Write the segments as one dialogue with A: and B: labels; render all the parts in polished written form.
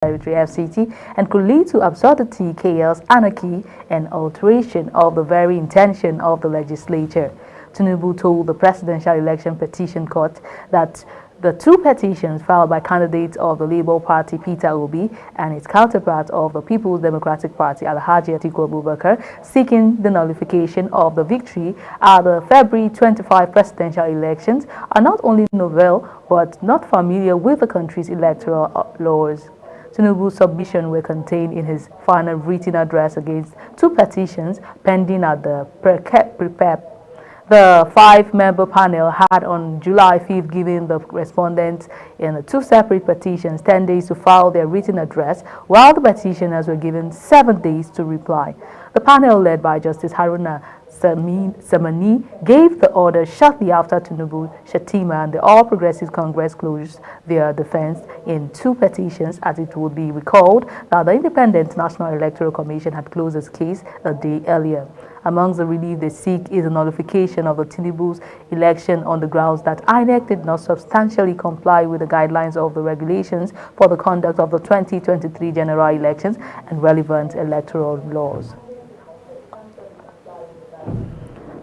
A: Territory FCT and could lead to absurdity, chaos, anarchy, and alteration of the very intention of the legislature. Tinubu told the Presidential Election Petition Court that the two petitions filed by candidates of the Labour Party, Peter Obi, and its counterpart of the People's Democratic Party, Alhaji Atiku Abubakar, seeking the nullification of the victory at the February 25 presidential elections, are not only novel but not familiar with the country's electoral laws. Tinubu's submission were contained in his final written address against two petitions pending at the PREPEP. The five-member panel had on July 5th given the respondents in the two separate petitions 10 days to file their written address, while the petitioners were given 7 days to reply. The panel, led by Justice Haruna Samani, gave the order shortly after Tinubu, Shettima, and the All Progressives Congress closed their defense in two petitions, as it would be recalled that the Independent National Electoral Commission had closed its case a day earlier. Amongst the relief they seek is a nullification of the Tinubu's election on the grounds that INEC did not substantially comply with the guidelines of the regulations for the conduct of the 2023 general elections and relevant electoral laws.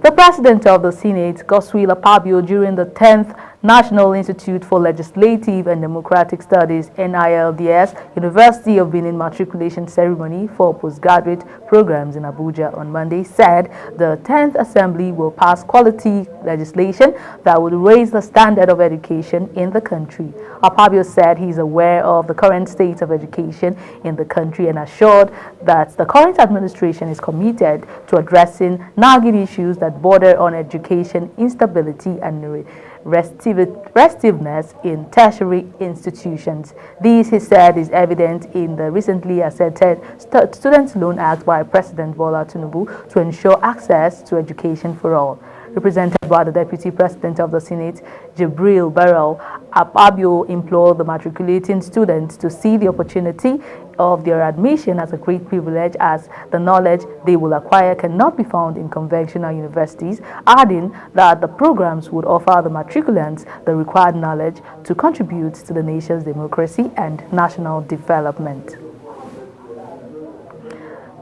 A: The President of the Senate, Godswill Akpabio, during the 10th National Institute for Legislative and Democratic Studies (NILDS) University of Benin matriculation ceremony for postgraduate programs in Abuja on Monday, said the 10th Assembly will pass quality legislation that would raise the standard of education in the country. Akpabio said he is aware of the current state of education in the country and assured that the current administration is committed to addressing nagging issues that border on education instability and restiveness in tertiary institutions. This, he said, is evident in the recently asserted Student Loan Act by President Bola Tinubu to ensure access to education for all. Represented by the Deputy President of the Senate, Jibril Barrow, Akpabio implored the matriculating students to see the opportunity of their admission as a great privilege, as the knowledge they will acquire cannot be found in conventional universities, adding that the programs would offer the matriculants the required knowledge to contribute to the nation's democracy and national development.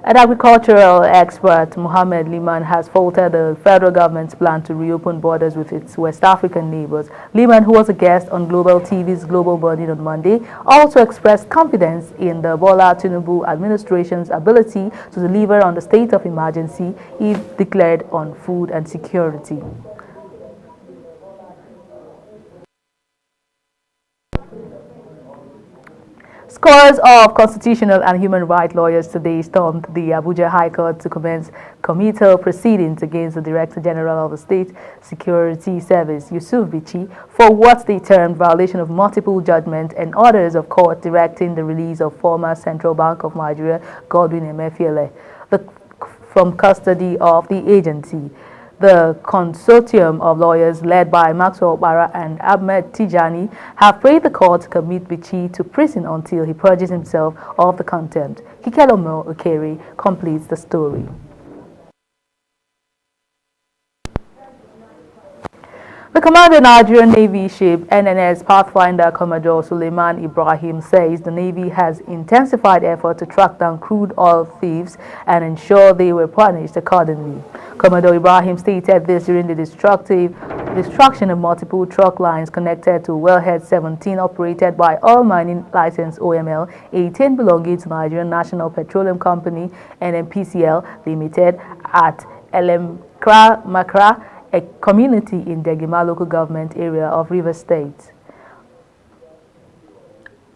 A: An agricultural expert, Mohammed Liman, has faulted the federal government's plan to reopen borders with its West African neighbors. Liman, who was a guest on Global TV's Global Morning on Monday, also expressed confidence in the Bola Tinubu administration's ability to deliver on the state of emergency if declared on food and security. Scores of constitutional and human rights lawyers today stormed the Abuja High Court to commence committal proceedings against the Director General of the State Security Service, Yusuf Bichi, for what they termed violation of multiple judgments and orders of court directing the release of former Central Bank of Nigeria, Godwin Emefiele, from custody of the agency. The consortium of lawyers led by Maxwell Bara and Ahmed Tijani have prayed the court to commit Bichi to prison until he purges himself of the contempt. Kikelomo Okere completes the story. The commander of the Nigerian Navy ship NNS Pathfinder Commodore Suleiman Ibrahim says the Navy has intensified effort to track down crude oil thieves and ensure they were punished accordingly. Commodore Ibrahim stated this during the destruction of multiple truck lines connected to Wellhead 17 operated by Oil Mining License OML 18 belonging to Nigerian National Petroleum Company NNPCL Limited at Elemkra Makra, a community in Degima local government area of Rivers State.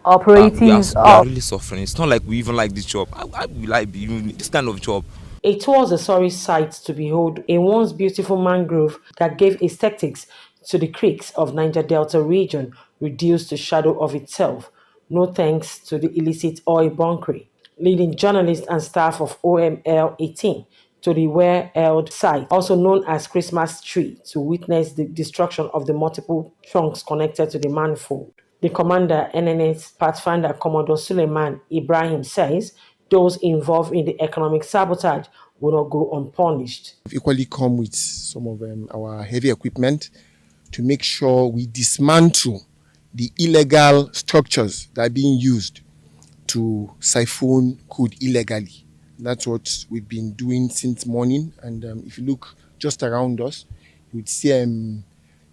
A: Operatives
B: we are really suffering. It's not like we even like this job. I like this kind of job.
C: It was a sorry sight to behold a once beautiful mangrove that gave aesthetics to the creeks of Niger Delta region reduced to shadow of itself, no thanks to the illicit oil bunkering. Leading journalists and staff of OML 18 to the well-held site, also known as Christmas Tree, to witness the destruction of the multiple trunks connected to the manifold. The commander, NNS Pathfinder Commodore Suleiman Ibrahim, says those involved in the economic sabotage will not go unpunished.
D: We've equally come with some of our heavy equipment to make sure we dismantle the illegal structures that are being used to siphon crude illegally. That's what we've been doing since morning. And if you look just around us, you would see a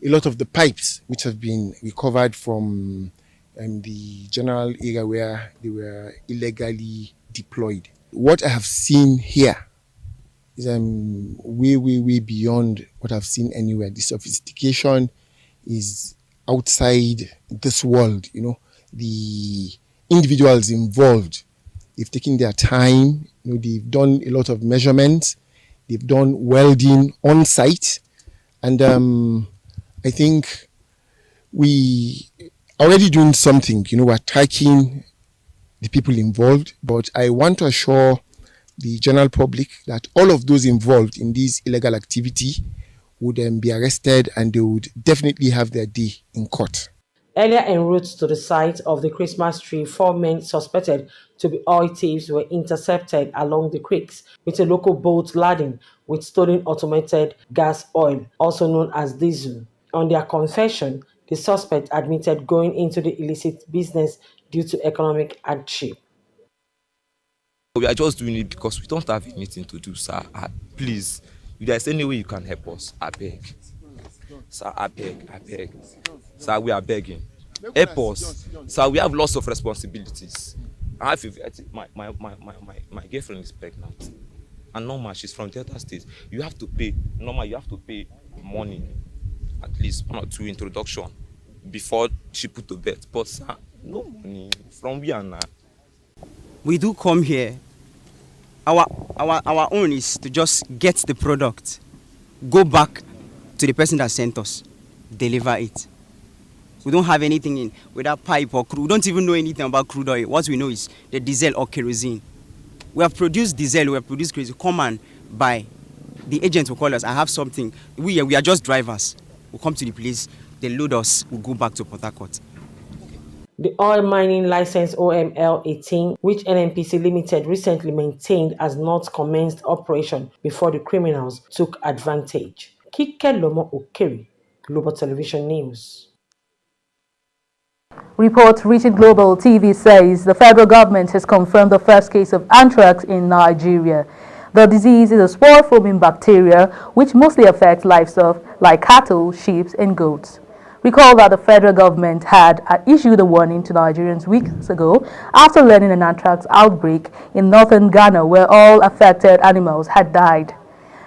D: lot of the pipes which have been recovered from the general area where they were illegally deployed. What I have seen here is way beyond what I've seen anywhere. The sophistication is outside this world. The individuals involved, they've taken their time. They've done a lot of measurements. They've done welding on site, and I think we are already doing something. We're tracking the people involved, but I want to assure the general public that all of those involved in this illegal activity would be arrested, and they would definitely have their day in court.
C: Earlier en route to the site of the Christmas tree, 4 men suspected to be oil thieves were intercepted along the creeks with a local boat laden with stolen automated gas oil, also known as diesel. On their confession, the suspect admitted going into the illicit business due to economic hardship.
B: We are just doing it because we don't have anything to do, sir. Please, if there's any way you can help us, I beg. Sir, I beg. Sir, we are begging. Help us. Sir, we have lots of responsibilities. My girlfriend is pregnant. And normal, she's from Delta State. You have to pay money, at least 1 or 2 introduction before she put to bed. But sir, no money from where now?
E: We do come here. Our own is to just get the product, go back to the person that sent us, deliver it. We don't have anything in without pipe or crude. We don't even know anything about crude oil. What we know is the diesel or kerosene. We have produced diesel, we have produced kerosene. Come and buy. The agent will call us. I have something. We are just drivers. We'll come to the place, they load us, we'll go back to Port Harcourt.
C: The oil mining license OML 18, which NNPC Limited recently maintained, has not commenced operation before the criminals took advantage. Kike Lomo Okeri, Global Television News.
A: Report reaching Global TV says the federal government has confirmed the first case of anthrax in Nigeria. The disease is a spore-forming bacteria which mostly affects livestock like cattle, sheep, and goats. Recall that the federal government had issued a warning to Nigerians weeks ago after learning an anthrax outbreak in northern Ghana where all affected animals had died.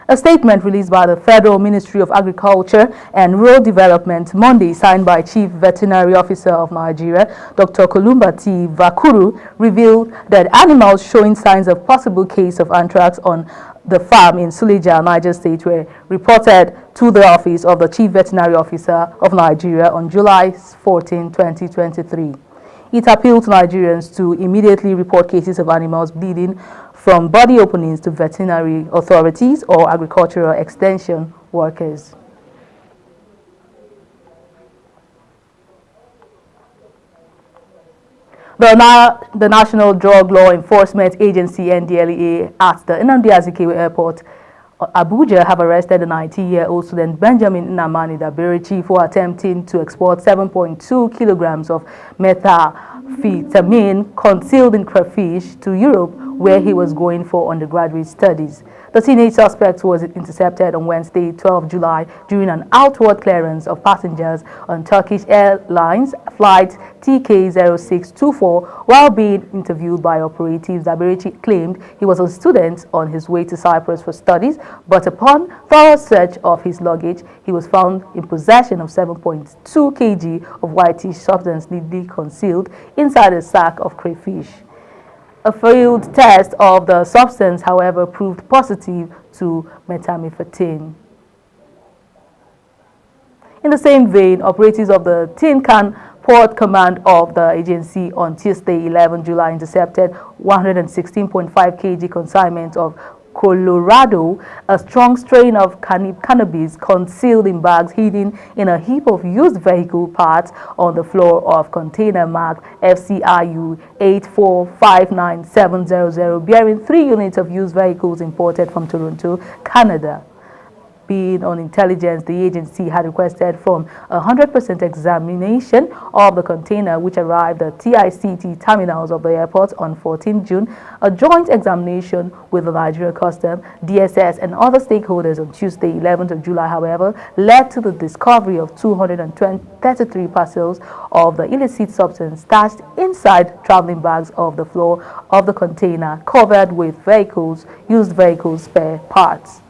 A: A statement released by the Federal Ministry of Agriculture and Rural Development Monday, signed by Chief Veterinary Officer of Nigeria, Dr. Kolumba T. Vakuru, revealed that animals showing signs of possible case of anthrax on the farm in Suleja, Niger State, were reported to the office of the Chief Veterinary Officer of Nigeria on July 14, 2023. It appealed to Nigerians to immediately report cases of animals bleeding from body openings to veterinary authorities or agricultural extension workers. The National Drug Law Enforcement Agency (NDLEA) at the Nnamdi Azikiwe Airport, Abuja, have arrested the 19-year-old student Benjamin Nnamani Daberechi for attempting to export 7.2 kilograms of methamphetamine concealed in crayfish to Europe, where he was going for undergraduate studies. The teenage suspect was intercepted on Wednesday, 12 July, during an outward clearance of passengers on Turkish Airlines flight TK0624. While being interviewed by operatives, Daberechi claimed he was a student on his way to Cyprus for studies, but upon thorough search of his luggage, he was found in possession of 7.2 kg of whitish substance neatly concealed inside a sack of crayfish. A failed test of the substance, however, proved positive to methamphetamine. In the same vein, operatives of the Tin Can Port Command of the agency on Tuesday, 11 July, intercepted 116.5 kg consignment of Colorado, a strong strain of cannabis concealed in bags hidden in a heap of used vehicle parts on the floor of container marked FCIU 8459700, bearing 3 units of used vehicles imported from Toronto, Canada. being on intelligence, the agency had requested from 100% examination of the container which arrived at TICT terminals of the airport on 14 June, a joint examination with the Nigeria Custom, DSS and other stakeholders on Tuesday, 11th of July, however, led to the discovery of 233 parcels of the illicit substance stashed inside traveling bags of the floor of the container covered with used vehicle spare parts.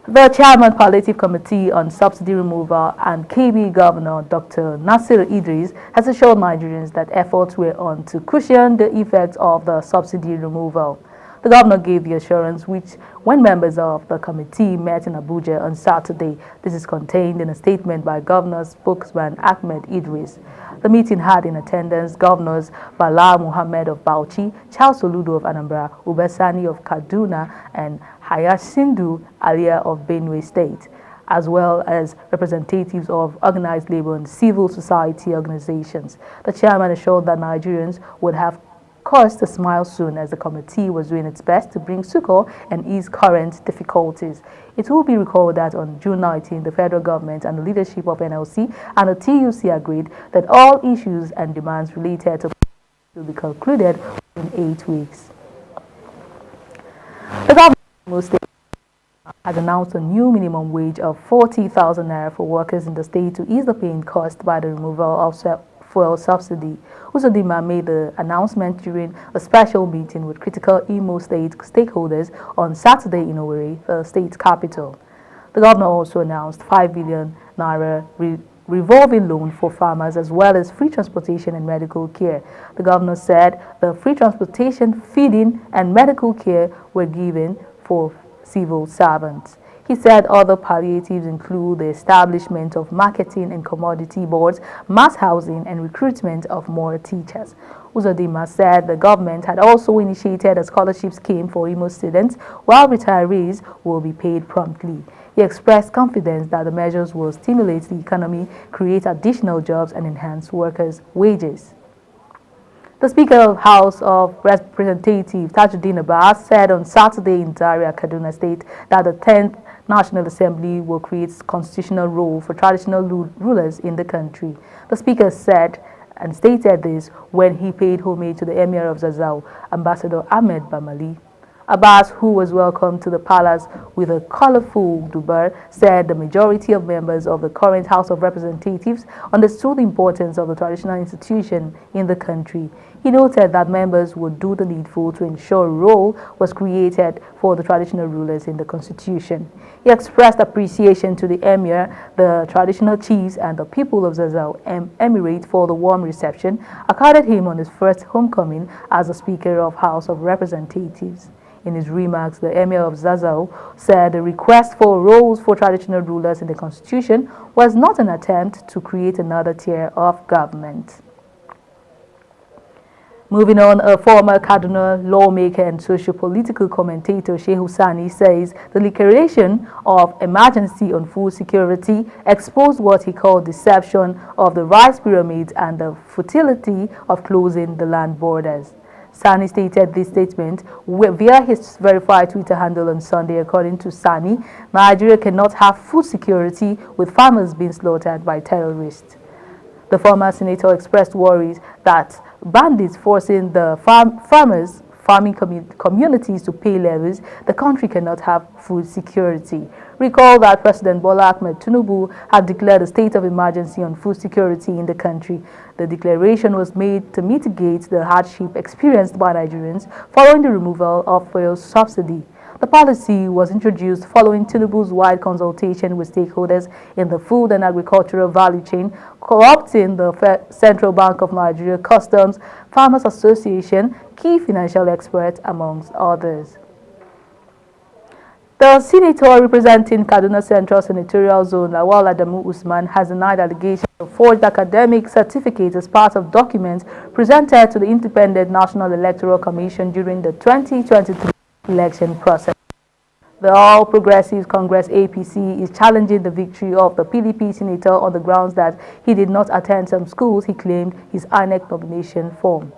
A: The Chairman Palliative Committee on Subsidy Removal and KB Governor Dr. Nasir Idris has assured Nigerians that efforts were on to cushion the effects of the subsidy removal. The governor gave the assurance when members of the committee met in Abuja on Saturday. This is contained in a statement by Governor spokesman Ahmed Idris. The meeting had in attendance Governors Bala Muhammad of Bauchi, Charles Oludo of Anambra, Ubesani of Kaduna, and Hayasindu Alia of Benue State, as well as representatives of organized labor and civil society organizations. The chairman assured that Nigerians would have cause to smile soon as the committee was doing its best to bring succor and ease current difficulties. It will be recalled that on June 19, the federal government and the leadership of NLC and the TUC agreed that all issues and demands related to will be concluded in 8 weeks. The government of Imo State has announced a new minimum wage of 40,000 naira for workers in the state to ease the pain caused by the removal of fuel subsidy. Uzodinma made the announcement during a special meeting with critical Imo State stakeholders on Saturday in Owerri, the state capital. The governor also announced 5 billion naira revolving loan for farmers as well as free transportation and medical care. The governor said the free transportation, feeding and medical care were given for civil servants. He said other palliatives include the establishment of marketing and commodity boards, mass housing, and recruitment of more teachers. Uzodinma said the government had also initiated a scholarship scheme for Imo students, while retirees will be paid promptly. He expressed confidence that the measures will stimulate the economy, create additional jobs, and enhance workers' wages. The Speaker of House of Representatives, Tajuddin Abbas, said on Saturday in Zaria, Kaduna State, that the 10th National Assembly will create constitutional role for traditional rulers in the country. The Speaker said and stated this when he paid homage to the Emir of Zazzau, Ambassador Ahmed Bamali. Abbas, who was welcomed to the palace with a colorful dubar, said the majority of members of the current House of Representatives understood the importance of the traditional institution in the country. He noted that members would do the needful to ensure a role was created for the traditional rulers in the constitution. He expressed appreciation to the Emir, the traditional chiefs, and the people of Zazzau Emirate for the warm reception accorded him on his first homecoming as the Speaker of House of Representatives. In his remarks, the Emir of Zazzau said the request for roles for traditional rulers in the constitution was not an attempt to create another tier of government. Moving on, a former Kaduna lawmaker and socio-political commentator, Shehu Sani, says the declaration of emergency on food security exposed what he called deception of the rice pyramids and the futility of closing the land borders. Sani stated this statement via his verified Twitter handle on Sunday. According to Sani, Nigeria cannot have food security with farmers being slaughtered by terrorists. The former senator expressed worries that bandits forcing the farming communities to pay levies, the country cannot have food security. Recall that President Bola Ahmed Tinubu had declared a state of emergency on food security in the country. The declaration was made to mitigate the hardship experienced by Nigerians following the removal of fuel subsidy. The policy was introduced following Tinubu's wide consultation with stakeholders in the food and agricultural value chain, co-opting the Central Bank of Nigeria, Customs, Farmers Association, key financial experts, amongst others. The senator representing Kaduna Central Senatorial Zone, Lawal Adamu Usman, has denied allegations of forged academic certificates as part of documents presented to the Independent National Electoral Commission during the 2023 election process. The All Progressives Congress APC is challenging the victory of the PDP senator on the grounds that he did not attend some schools he claimed his INEC nomination form.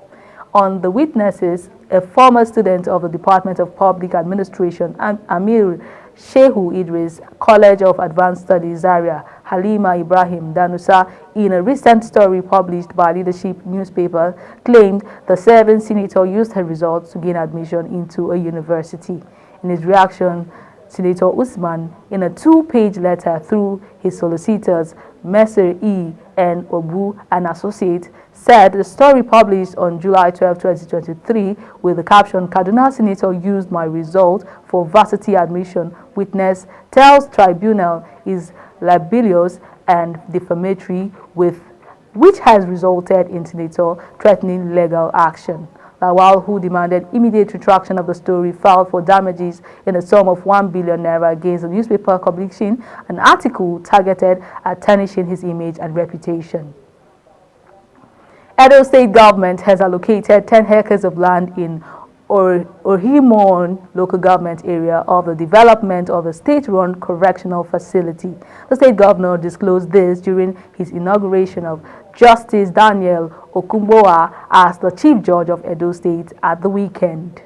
A: On the witnesses, a former student of the Department of Public Administration, Amir Shehu Idris, College of Advanced Studies, Zaria, Halima Ibrahim Danusa, in a recent story published by Leadership newspaper, claimed the 7th senator used her results to gain admission into a university. In his reaction, Senator Usman, in a 2-page letter through his solicitors, Messer E. N. Obu, an associate, said the story published on July 12, 2023, with the caption, "Kaduna Senator used my result for varsity admission. Witness tells tribunal is libelous and defamatory, which has resulted in Senator threatening legal action." Lawal, who demanded immediate retraction of the story, filed for damages in the sum of 1 billion naira against the newspaper publishing an article targeted at tarnishing his image and reputation. Edo State government has allocated 10 acres of land in Ohimon local government area of the development of a state-run correctional facility. The state governor disclosed this during his inauguration of Justice Daniel Okumboa as the Chief Judge of Edo State at the weekend.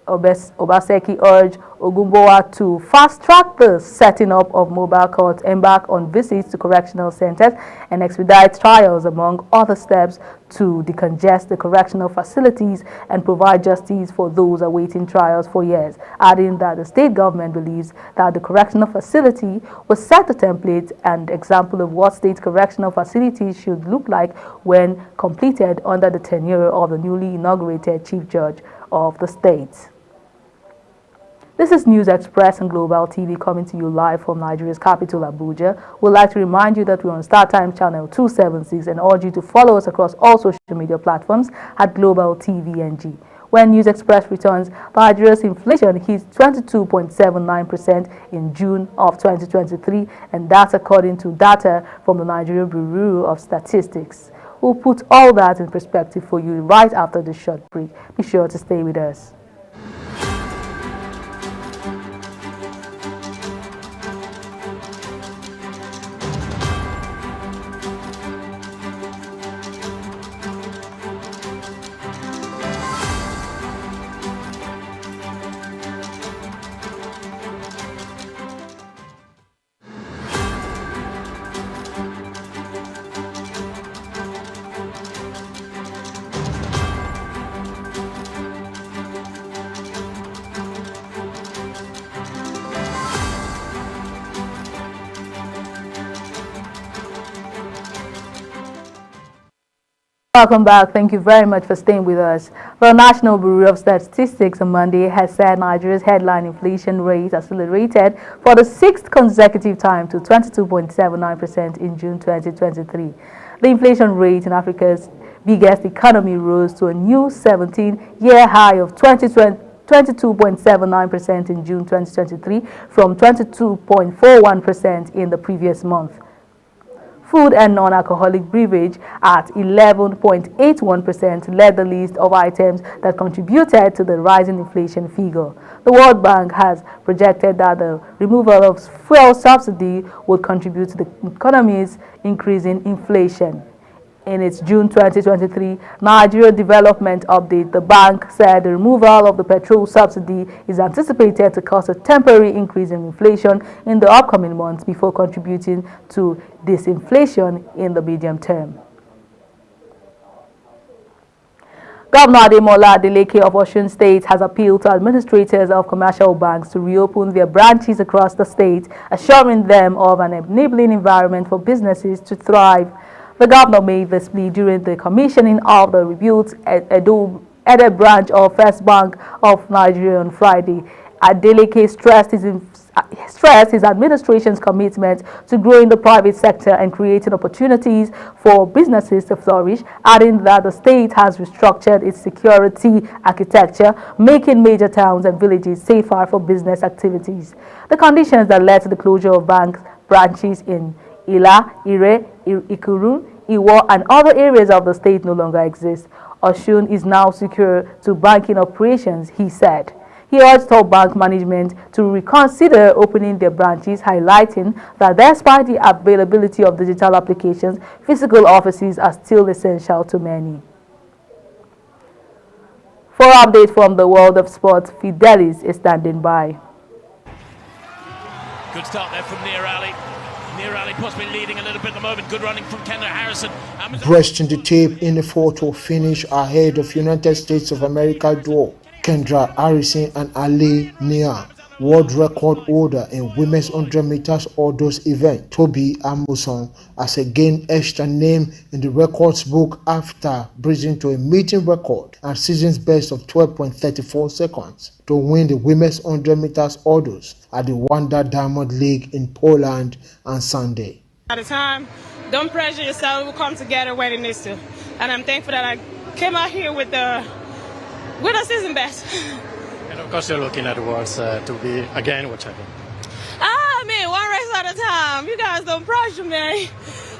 A: Obaseki urged Ogumboa to fast-track the setting up of mobile courts, embark on visits to correctional centers, and expedite trials, among other steps, to decongest the correctional facilities and provide justice for those awaiting trials for years, adding that the state government believes that the correctional facility was set a template and example of what state correctional facilities should look like when completed under the tenure of the newly inaugurated Chief Judge of the state. This is News Express and Global TV coming to you live from Nigeria's capital, Abuja. We'd like to remind you that we're on StarTimes channel 276 and urge you to follow us across all social media platforms at Global TV NG. When News Express returns, Nigeria's inflation hit 22.79% in June of 2023, and that's according to data from the Nigeria Bureau of Statistics. We'll put all that in perspective for you right after this short break. Be sure to stay with us. Welcome back. Thank you very much for staying with us. The National Bureau of Statistics on Monday has said Nigeria's headline inflation rate accelerated for the 6th consecutive time to 22.79% in June 2023. The inflation rate in Africa's biggest economy rose to a new 17-year high of 22.79% in June 2023 from 22.41% in the previous month. Food and non-alcoholic beverage at 11.81% led the list of items that contributed to the rising inflation figure. The World Bank has projected that the removal of fuel subsidy would contribute to the economy's increasing inflation. In its June 2023 Nigeria Development Update, the bank said the removal of the petrol subsidy is anticipated to cause a temporary increase in inflation in the upcoming months before contributing to disinflation in the medium term. Governor Ademola Adeleke of Osun State has appealed to administrators of commercial banks to reopen their branches across the state, assuring them of an enabling environment for businesses to thrive. The governor made this plea during the commissioning of the rebuilt Edo branch of First Bank of Nigeria on Friday. Adeleke stressed his administration's commitment to growing the private sector and creating opportunities for businesses to flourish, adding that the state has restructured its security architecture, making major towns and villages safer for business activities. The conditions that led to the closure of bank branches in Ila, Ire, Ikuru, Iwo, and other areas of the state no longer exist. Osun is now secure to banking operations, he said. He urged all bank management to reconsider opening their branches, highlighting that despite the availability of digital applications, physical offices are still essential to many. For updates from the world of sports, Fidelis is standing by.
F: Good start there from Nia Ali. Nia Ali possibly leading a little bit at the moment. Good running from Kendra Harrison.
G: Breasting the tape in the photo finish ahead of United States of America duo Kendra Harrison and Ali Nia. World record holder in women's 100 meters hurdles event, Toby Amuson, has again etched her name in the records book after breaching to a meeting record and season's best of 12.34 seconds to win the women's 100 meters hurdles at the Wanda Diamond League in Poland on Sunday.
H: At the time, don't pressure yourself. We'll come together when it needs to. And I'm thankful that I came out here with a season best.
I: And of course, you're looking at the worlds to be again whichever.
H: Ah, man, one race at a time. You guys don't pressure me.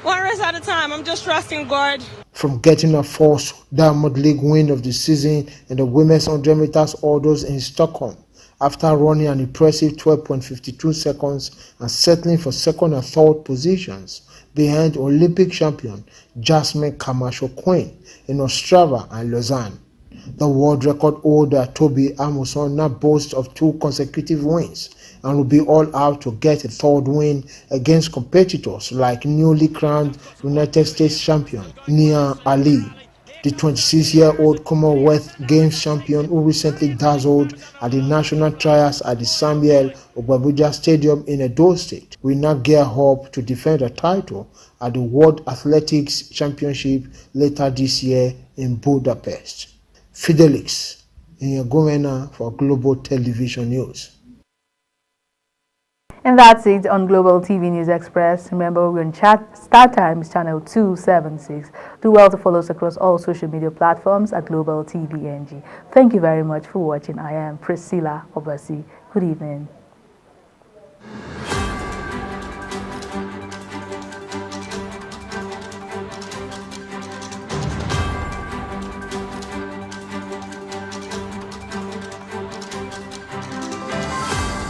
H: One race at a time. I'm just trusting God.
G: From getting her first Diamond League win of the season in the women's 100 meters hurdles in Stockholm, after running an impressive 12.52 seconds and settling for second and third positions behind Olympic champion Jasmine Camacho Quinn in Ostrava and Lausanne. The world record holder Toby Amuson now boasts of 2 consecutive wins and will be all out to get a third win against competitors like newly crowned United States champion Nia Ali, the 26-year-old Commonwealth Games champion who recently dazzled at the national trials at the Samuel Ogbabuja Stadium in Edo State, will now gear up to defend her title at the World Athletics Championship later this year in Budapest. Fidelix Inyagomena for Global Television News.
A: And that's it on Global TV News Express. Remember, we're on Start Times channel 276. Do well to follow us across all social media platforms at Global TV NG. Thank you very much for watching. I am Priscilla Obasi. Good evening.